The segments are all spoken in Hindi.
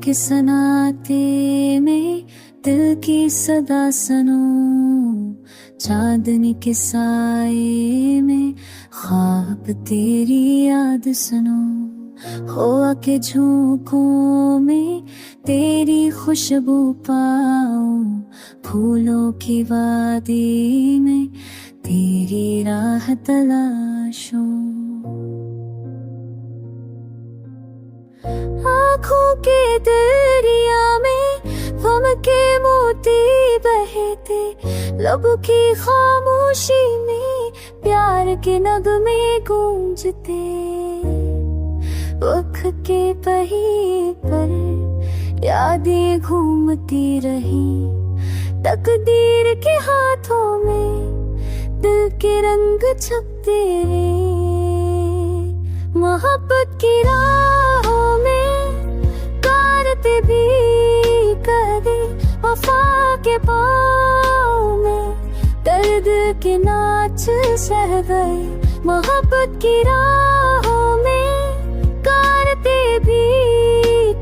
के सनाते में दिल की सदा सुनो, चांदनी के साए में ख्वाब तेरी याद सुनो। हो के झोंकों में तेरी खुशबू पाऊं, फूलों की वादी में तेरी राह तलाशूं। आँखों के दरिया में गम के मोती बहते, लब की खामोशी में प्यार के नगमे गूंजते। वक्त के पहिए पर यादें घूमती रही, तकदीर के हाथों में दिल के रंग छपते रहे। मोहब्बत की राहों में कारते भी कदे, वफा के पाँव में दर्द के नाच सह गए। मोहब्बत की राहों में कारते भी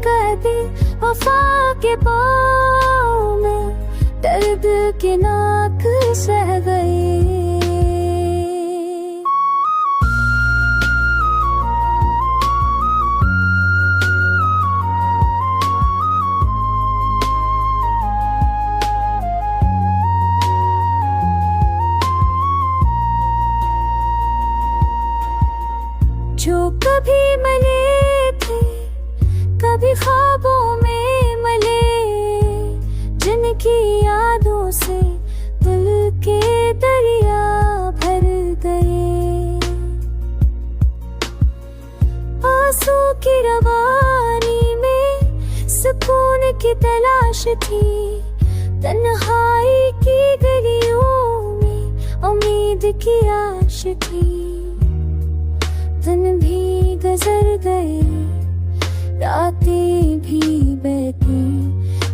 कदे, वफा के पाँव में दर्द के नाक सह गए। जो कभी मिले थे, कभी ख्वाबों में मिले, जिनकी यादों से दिल के दरिया भर गए। आंसू की रवानी में सुकून की तलाश थी, तन्हाई की गलियों में उम्मीद की आश थी। दिन भी गुजर गए, रातें भी बीती,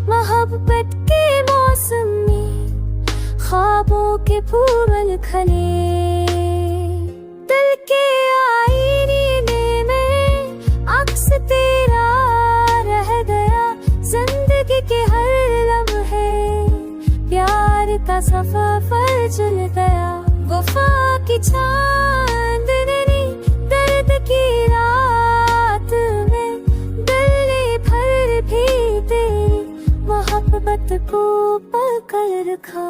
मोहब्बत के मौसम में ख्वाबों के फूल खिले। दिल के आईने में अक्स तेरा रह गया, जिंदगी के हर लम्हे प्यार का सफर चल गया। वफा की चांदनी दर्द की रात में दिल भर भी तेरी मोहब्बत को पकड़ रखा।